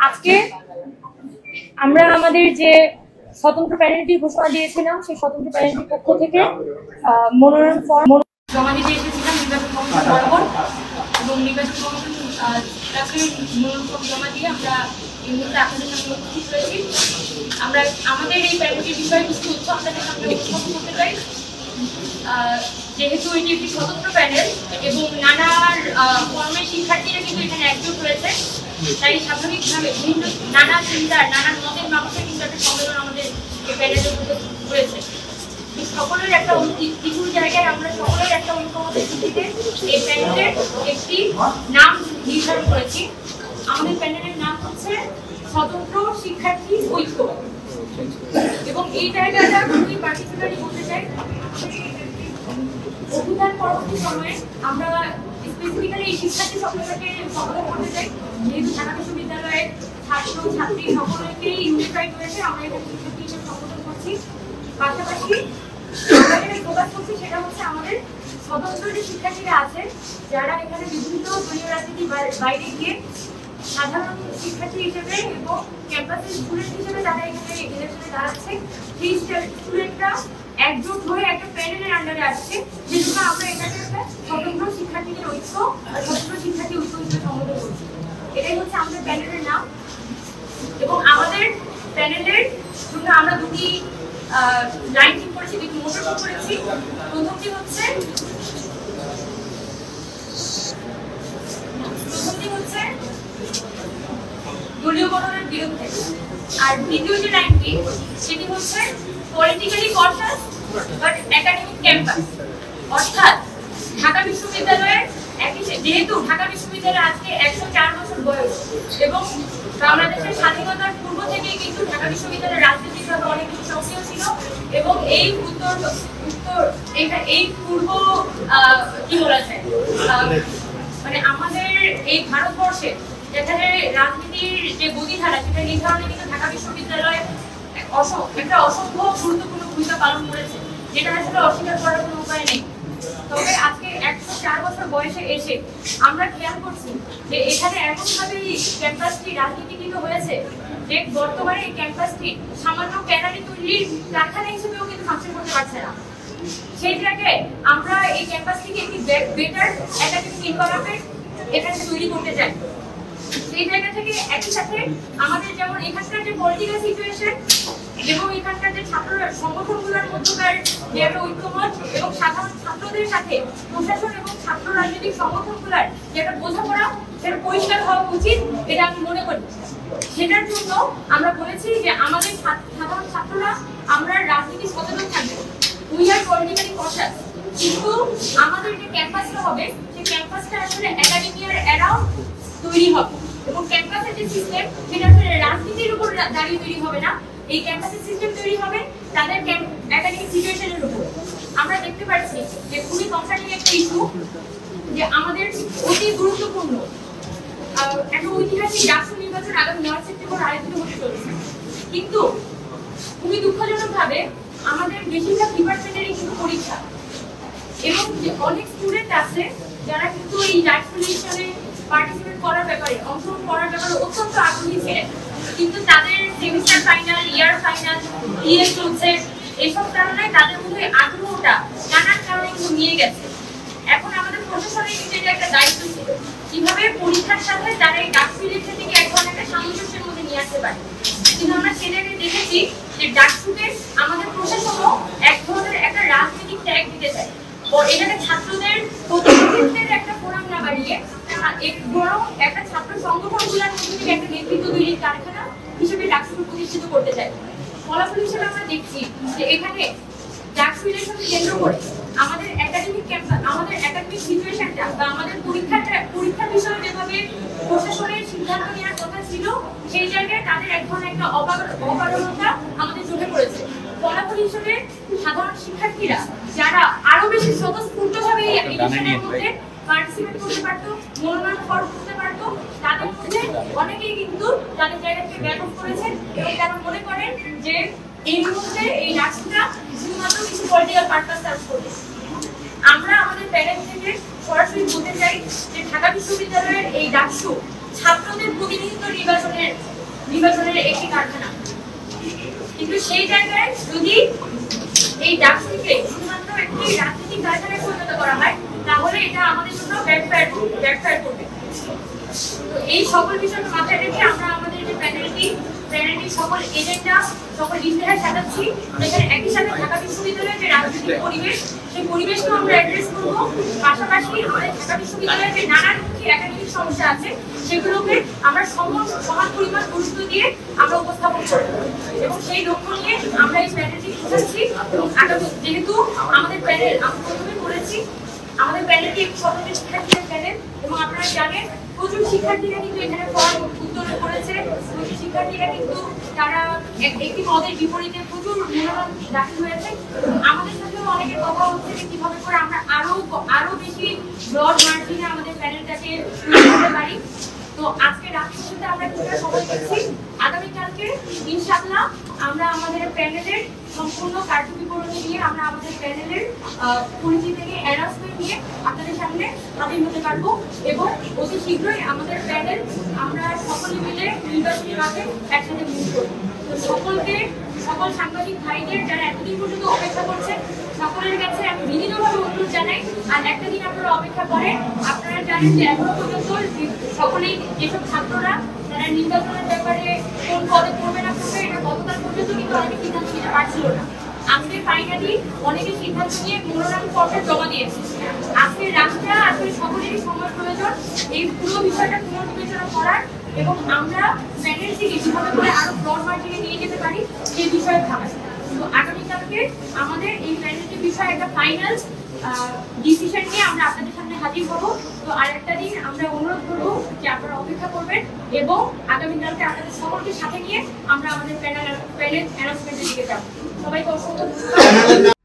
আজকে আমরা আমাদের যে স্বতন্ত্র প্যানেলটির ঘোষণা দিয়েছিলাম, সেই স্বতন্ত্র প্যানেলটির পক্ষ থেকে মনোনয়ন ফর্ম জমা দিতে এসেছিলাম নির্বাচন কমিশন বরাবর, এবং নির্বাচন কমিশন মনোনয়ন ফর্ম জমা দিয়ে আমরা এই মুহূর্তে আপনাদের সামনে উপস্থিত হয়েছি। আমরা আমাদের এই প্যানেলটির বিষয়ে কিছু তথ্য আপনাদের সামনে উপস্থাপন করতে চাই। যেহেতু এটি একটি স্বতন্ত্র প্যানেল এবং নানা ফর্মের শিক্ষার্থীরা কিন্তু এখানে একজোট হয়েছে, তাই স্বাভাবিকভাবে বিভিন্ন নানা চিন্তার নানা মতের মানুষের কিন্তু একটা সম্মেলন আমাদের এই প্যানেলের মধ্যে হয়েছে। সকলের একটা কিছু জায়গায় আমরা সকলের একটা ঐক্যমতের ভিত্তিতে এই প্যানেলের একটি নাম নির্ধারণ করেছি। আমাদের প্যানেলের নাম হচ্ছে স্বতন্ত্র শিক্ষার্থী ঐক্য, এবং এই জায়গাটা খুবই পার্টিকুলারলি বলতে চাই। অভিযান পরবর্তী সময়ে আমরা স্পেসিফিক্যালি এই শিক্ষার্থী সম্মেলনকে সম্বোধন করতে চাই। যেহেতু ঢাকা বিশ্ববিদ্যালয়ের ছাত্র ছাত্রী সকলকেই ইউনিফাইড হয়েছে, আমরা এখানে শিক্ষার্থী হিসেবে সম্বোধন করছি। পাশাপাশি আমরা যেটা ফোকাস করছি সেটা হচ্ছে আমাদের স্বতন্ত্র যে শিক্ষার্থীরা আছে, যারা এখানে বিভিন্ন দলীয় রাজনীতির বাইরে গিয়ে সাধারণ শিক্ষার্থী হিসেবে এবং ক্যাম্পাসের স্টুডেন্ট হিসেবে তারা এখানে ইলেকশনে দাঁড়াচ্ছে, সেই স্টুডেন্টরা একজোট হয়ে একটা প্যানেলের আন্ডারে আসছে, যেজন্য আমরা এটাকে একটা স্বতন্ত্র শিক্ষার্থীদের ঐক্য আর স্বতন্ত্র শিক্ষার্থী ঐক্য হিসেবে সম্বোধন করছি। এটাই হচ্ছে আমাদের প্যানেলের নাম। এবং আমাদের প্যানেলের জন্য আমরা দুটি লাইন ঠিক করেছি, দুটি মোটর ঠিক করেছি। প্রথমটি হচ্ছে দলীয় গঠনের বিরুদ্ধে, আর দ্বিতীয় যে লাইনটি সেটি হচ্ছে politically conscious but academic campus. অর্থাৎ ঢাকা বিশ্ববিদ্যালয়ের যেহেতু ঢাকা বিশ্ববিদ্যালয় আজকে 104 বছর বয়স, এবং বাংলাদেশের স্বাধীনতার পূর্ব থেকেই কিন্তু ঢাকা বিশ্ববিদ্যালয়ের রাজনীতিভাবে অনেক বেশি সক্রিয় ছিল, এবং এই এই পূর্ব কি বলা যায় মানে আমাদের এই ভারতবর্ষে যেখানে রাজনীতির যে গতিধারা সেটা নির্ধারণে কিন্তু ঢাকা বিশ্ববিদ্যালয় একটা অসম্ভব গুরুত্বপূর্ণ ভূমিকা পালন করেছে, যেটা আসলে অস্বীকার করার কোনো উপায় নেই। তবে আজকে 104 বছর বয়সে এসে আমরা খেয়াল করছি যে এখানে এমনভাবেই ক্যাম্পাসটি রাজনীতিকৃত হয়েছে যে বর্তমানে এই ক্যাম্পাসটি সামান্য ক্যানারি তৈরির কারখানা হিসেবেও কিন্তু ফাংশন করতে পারছে না। সেই জায়গায় আমরা এই ক্যাম্পাসটিকে একটি বেটার একাডেমিক এনভায়রনমেন্ট এখানে তৈরি করতে চাই। সেই জায়গা থেকে একই সাথে আমাদের যেমন এখানকার যে পলিটিক্যাল সিচুয়েশন এবং এখানকার যে ছাত্র সংগঠনগুলোর মধ্যকার যে একটা ঐক্যমত এবং সাধারণ ছাত্রদের সাথে প্রশাসন এবং ছাত্র রাজনৈতিক সংগঠনগুলোর যে একটা বোঝাপড়া, সেটা পরিষ্কার হওয়া উচিত, এটা আমি মনে করি। সেটার জন্য আমরা বলেছি যে আমাদের সাধারণ ছাত্ররা আমরা রাজনীতি সচেতন থাকবো, উই আর পলিটিক্যালি কনসাস, কিন্তু আমাদের যে ক্যাম্পাসটা হবে সেই ক্যাম্পাসটা আসলে একাডেমিয়ার অ্যারাউন্ড তৈরি হবে, এবং ক্যাম্পাসের যে সিস্টেম সেটা আসলে রাজনীতির উপর দাঁড়িয়ে তৈরি হবে না। এই ক্যাম্পাসের সিস্টেম তৈরি হবে তাদের একাডেমিক সিচুয়েশনের উপর। আমরা দেখতে পাচ্ছি যে খুবই কনসার্নিং একটা ইস্যু, যে আমাদের অতি গুরুত্বপূর্ণ একটা ঐতিহাসিক ডাকসু নির্বাচন আগামী 9 সেপ্টেম্বর আয়োজিত হতে চলেছে, কিন্তু খুবই দুঃখজনকভাবে আমাদের বেশিরভাগ ডিপার্টমেন্টেরই কিন্তু পরীক্ষা, এবং অনেক স্টুডেন্ট আছে যারা কিন্তু এই ডাকসু ইলেকশনে পার্টিসিপেট করার ব্যাপারে, অংশগ্রহণ করার ব্যাপারে অত্যন্ত আগ্রহী ছিলেন, কিন্তু তাদের সেমিস্টার ফাইনাল, ইয়ার ফাইনাল, ইয়ে চলছে, এইসব কারণে তাদের মধ্যে আগ্রহটা নানান কারণে কিন্তু নিয়ে গেছে। এখন আমাদের প্রশাসনের কিন্তু এটা একটা দায়িত্ব ছিল কিভাবে পরীক্ষার সাথে তারা এই ডাকসু ইলেকশনটিকে এক ধরনের একটা সামঞ্জস্যের মধ্যে নিয়ে আসতে পারে। কিন্তু আমরা সে জায়গায় দেখেছি যে ডাকসুকে আমাদের প্রশাসনও এক ধরনের একটা রাজনৈতিক ট্যাগ দিতে চায়, এখানে ছাত্রদের প্রতিনিধিত্বের একটা ফোরাম না বাড়িয়ে বরং একটা ছাত্র সংগঠনগুলোর মধ্যে থেকে একটা নেতৃত্ব তৈরির কারখানা হিসেবে ডাকসুকে প্রতিষ্ঠিত করতে চাই। ফলাফল হিসেবে আমরা দেখছি যে এখানে ডাকসু ইলেকশনকে কেন্দ্র করে আমাদের একাডেমিক ক্যাম্পাস, আমাদের একাডেমিক সিচুয়েশনটা বা আমাদের পরীক্ষা বিষয়ে যেভাবে প্রশাসনের সিদ্ধান্ত নেওয়ার কথা ছিল, সেই জায়গায় তাদের এক ধরনের একটা অপারগতা আমাদের চোখে পড়েছে। ফলাফল হিসেবে সাধারণ শিক্ষার্থীরা যারা আরো বেশি স্বতঃস্ফূর্তভাবে এই ইলেকশনের মধ্যে পার্টিসিপেট করতে পারতো, মনোনয়ন ফর্ম করতে পারতো, তাদের মধ্যে অনেকেই কিন্তু তাদের জায়গা থেকে ব্যাক অফ করেছেন, এবং তারা মনে করেন যে এই মুহূর্তে এই ডাকসুটা শুধুমাত্র কিছু পলিটিক্যাল পারপাস সার্ভ করবে। আমরা আমাদের প্যানেল থেকে সরাসরি বলতে চাই যে ঢাকা বিশ্ববিদ্যালয়ের এই ডাকসু ছাত্রদের প্রতিনিধিত্ব নির্বাচনের নির্বাচনের একটি কারখানা। কিন্তু সেই জায়গায় যদি এই ডাকসুকে শুধুমাত্র একটি রাজনৈতিক কারখানায় পরিণত করা হয়, তাহলে এটা আমাদের জন্য ব্যাকফায়ার করবে। তো এই সকল বিষয়কে মাথায় রেখে আমরা আমাদের যে প্যানেলটি সকল এজেন্ডা, সকল ইতিহাস সাজাচ্ছি, যেখানে একই সাথে ঢাকা বিশ্ববিদ্যালয়ের যে রাজনৈতিক পরিবেশ, সেই পরিবেশকে আমরা অ্যাড্রেস করবো। পাশাপাশি আমাদের ঢাকা বিশ্ববিদ্যালয়ের যে নানামুখী একাডেমিক সমস্যা আছে, সেগুলোকে আমরা সমান পরিমাণ গুরুত্ব দিয়ে আমরা উপস্থাপন করব। এবং সেই লক্ষ্য নিয়ে আমরা এই প্যানেলটি সাজাচ্ছি। যেহেতু আমাদের প্যানেল আমরা প্রথমে বলেছি, আমাদের প্যানেলটি একটি স্বতন্ত্র শিক্ষার্থীদের প্যানেল, এবং আপনারা জানেন প্রচুর শিক্ষার্থীরা কিন্তু এখানে ফর্ম উত্তোলন করেছে। প্রচুর শিক্ষার্থীরা কিন্তু তারা একটি পদের বিপরীতে প্রচুর মনোনয়ন দাখিল হয়েছে। আমাদের সাথেও অনেকের কথা হচ্ছে যে কিভাবে করে আমরা আরো বেশি ব্রড মার্জিনে আমাদের প্যানেলটাকে তৈরি করতে পারি। তো আজকে রাতের সাথে আমরা কিছুটা সময় দিচ্ছি। আগামীকালকে ইনশাআল্লাহ আমরা আমাদের প্যানেলের সম্পূর্ণ কার্যবিবরণী নিয়ে আমরা আমাদের প্যানেলের পরিচিতি থেকে অ্যানাউন্সমেন্ট নিয়ে আপনাদের সামনে হাজির হতে পারবো। এবং অতি শীঘ্রই আমাদের প্যানেল আমরা সকলে মিলে নির্বাচনী মাঠে একসাথে মুভ করবো। তো সকল সাংবাদিক ভাইদের যারা এতদিন পর্যন্ত অপেক্ষা করছেন, সকলের কাছে আমি বিনীতভাবে অনুরোধ জানাই, আর একটা দিন আপনারা অপেক্ষা করেন। আপনারা জানেন যে এখনো পর্যন্ত সকলেই যেসব ছাত্ররা তারা নির্বাচনের ব্যাপারে কোন পদে করবে না করবে, এটা গতকাল পর্যন্ত কিন্তু অনেকে সিদ্ধান্ত নিতে পারছিল না। আজকে ফাইনালি অনেকে সিদ্ধান্ত নিয়ে মনোনয়ন পত্র জমা দিয়েছে। আজকের রাতটা আসলে সকলেরই সময় প্রয়োজন এই পুরো বিষয়টা পুনর্বিবেচনা করার, এবং আমরা প্যানেল থেকে কিভাবে করে আরো ব্রড মার্জিনে নিয়ে যেতে পারি সেই বিষয়ে ভাবা। তো আগামীকালকে আমাদের এই প্যানেলটির বিষয়ে একটা ফাইনাল ডিসিশন নিয়ে আমরা আপনাদের সামনে হাজির হব। তো আরেকটা দিন আমরা অনুরোধ করবো যে আপনারা অপেক্ষা করবেন, এবং আগামীকালকে আপনাদের সকলকে সাথে নিয়ে আমরা আমাদের প্যানেল অ্যানাউন্সমেন্টের দিকে যাব। সবাইকে অসংখ্য ধন্যবাদ।